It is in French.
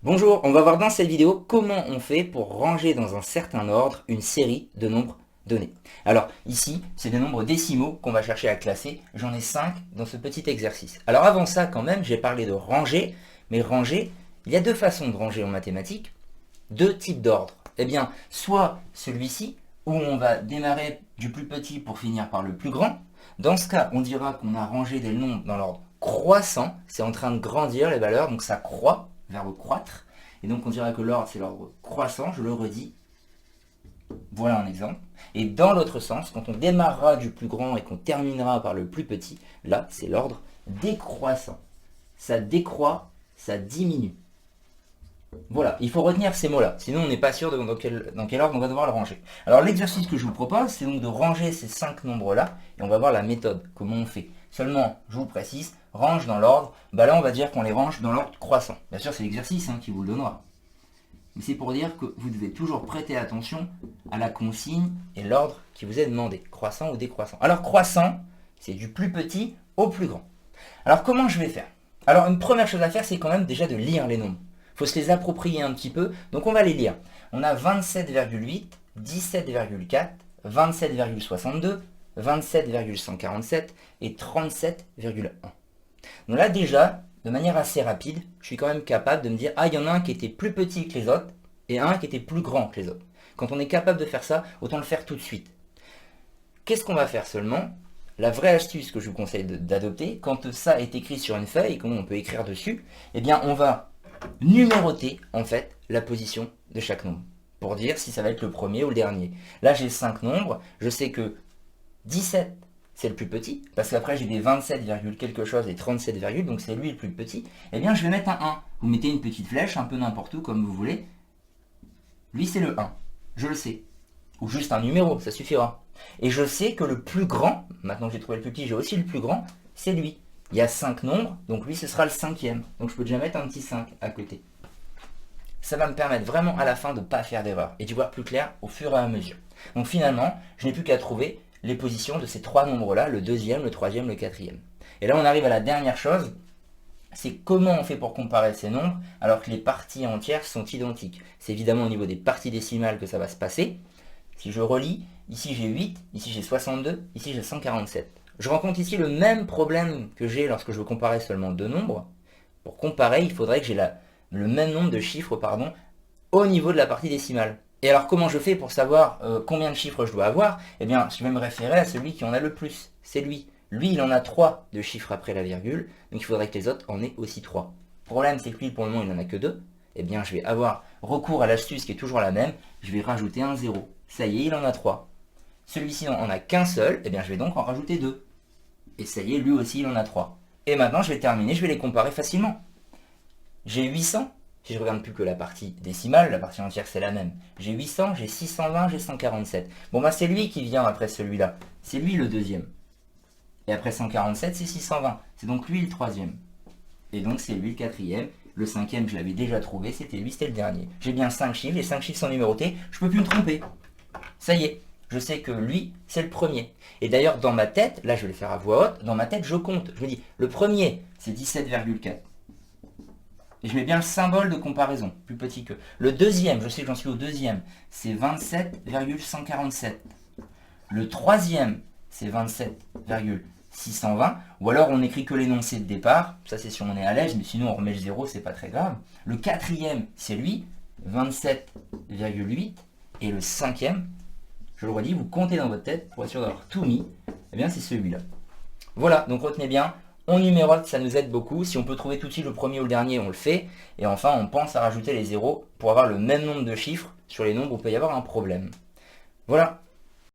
Bonjour, on va voir dans cette vidéo comment on fait pour ranger dans un certain ordre une série de nombres donnés. Alors ici, c'est des nombres décimaux qu'on va chercher à classer. J'en ai 5 dans ce petit exercice. Alors avant ça quand même, j'ai parlé de ranger, mais ranger, il y a deux façons de ranger en mathématiques, deux types d'ordres. Eh bien, soit celui-ci, où on va démarrer du plus petit pour finir par le plus grand. Dans ce cas, on dira qu'on a rangé des nombres dans l'ordre croissant, c'est en train de grandir les valeurs, donc ça croît, verbe croître, et donc on dira que l'ordre c'est l'ordre croissant, je le redis, voilà un exemple. Et dans l'autre sens, quand on démarrera du plus grand et qu'on terminera par le plus petit, là c'est l'ordre décroissant. Ça décroît, ça diminue. Voilà, il faut retenir ces mots-là, sinon on n'est pas sûr dans quel ordre on va devoir le ranger. Alors l'exercice que je vous propose, c'est donc de ranger ces 5 nombres-là, et on va voir la méthode, comment on fait. Seulement, je vous précise, range dans l'ordre, là on va dire qu'on les range dans l'ordre croissant. Bien sûr c'est l'exercice qui vous le donnera. Mais c'est pour dire que vous devez toujours prêter attention à la consigne et l'ordre qui vous est demandé, croissant ou décroissant. Alors croissant, c'est du plus petit au plus grand. Alors comment je vais faire? Alors une première chose à faire, c'est quand même déjà de lire les nombres. Il faut se les approprier un petit peu, donc on va les lire. On a 27,8, 17,4, 27,62, 27,147 et 37,1. Donc là déjà, de manière assez rapide, je suis quand même capable de me dire, ah il y en a un qui était plus petit que les autres, et un qui était plus grand que les autres. Quand on est capable de faire ça, autant le faire tout de suite. Qu'est-ce qu'on va faire seulement? La vraie astuce que je vous conseille d'adopter, quand ça est écrit sur une feuille, et comment on peut écrire dessus, eh bien on va numéroter en fait la position de chaque nombre pour dire si ça va être le premier ou le dernier. Là j'ai 5 nombres, je sais que 17 c'est le plus petit, parce qu'après j'ai des 27, quelque chose et 37, donc c'est lui le plus petit. Eh bien je vais mettre un 1. Vous mettez une petite flèche un peu n'importe où comme vous voulez. Lui c'est le 1, je le sais. Ou juste un numéro, ça suffira. Et je sais que le plus grand, maintenant que j'ai trouvé le plus petit, j'ai aussi le plus grand, c'est lui. Il y a 5 nombres, donc lui ce sera le 5e. Donc je peux déjà mettre un petit 5 à côté. Ça va me permettre vraiment à la fin de ne pas faire d'erreur et d'y voir plus clair au fur et à mesure. Donc finalement, je n'ai plus qu'à trouver les positions de ces 3 nombres-là, le 2e, le 3e, le 4e. Et là on arrive à la dernière chose, c'est comment on fait pour comparer ces nombres alors que les parties entières sont identiques. C'est évidemment au niveau des parties décimales que ça va se passer. Si je relis, ici j'ai 8, ici j'ai 62, ici j'ai 147. Je rencontre ici le même problème que j'ai lorsque je veux comparer seulement deux nombres. Pour comparer, il faudrait que j'ai le même nombre de chiffres au niveau de la partie décimale. Et alors comment je fais pour savoir combien de chiffres je dois avoir? Eh bien, je vais me référer à celui qui en a le plus. C'est lui. Lui, il en a 3 de chiffres après la virgule, donc il faudrait que les autres en aient aussi 3. Le problème, c'est que lui, pour le moment, il n'en a que 2. Eh bien, je vais avoir recours à l'astuce qui est toujours la même. Je vais rajouter un 0. Ça y est, il en a 3. Celui-ci n'en a qu'un seul, eh bien, je vais donc en rajouter 2. Et ça y est, lui aussi, il en a 3. Et maintenant, je vais terminer, je vais les comparer facilement. J'ai 800, si je regarde plus que la partie décimale, la partie entière, c'est la même. J'ai 800, j'ai 620, j'ai 147. Bon, c'est lui qui vient après celui-là. C'est lui le deuxième. Et après 147, c'est 620. C'est donc lui le troisième. Et donc, c'est lui le quatrième. Le cinquième, je l'avais déjà trouvé, c'était lui, c'était le dernier. J'ai bien 5 chiffres, les 5 chiffres sont numérotés, je ne peux plus me tromper. Ça y est. Je sais que lui, c'est le premier. Et d'ailleurs, dans ma tête, là je vais le faire à voix haute, dans ma tête, je compte. Je me dis, le premier, c'est 17,4. Et je mets bien le symbole de comparaison, plus petit que. Le deuxième, je sais que j'en suis au deuxième, c'est 27,147. Le troisième, c'est 27,620. Ou alors on écrit que l'énoncé de départ, ça c'est si on est à l'aise, mais sinon on remet le 0, c'est pas très grave. Le quatrième, c'est lui, 27,8. Et le cinquième, je le redis, vous comptez dans votre tête pour être sûr d'avoir tout mis, eh bien c'est celui-là. Voilà, donc retenez bien, on numérote, ça nous aide beaucoup. Si on peut trouver tout de suite le premier ou le dernier, on le fait. Et enfin, on pense à rajouter les zéros pour avoir le même nombre de chiffres sur les nombres où il peut y avoir un problème. Voilà.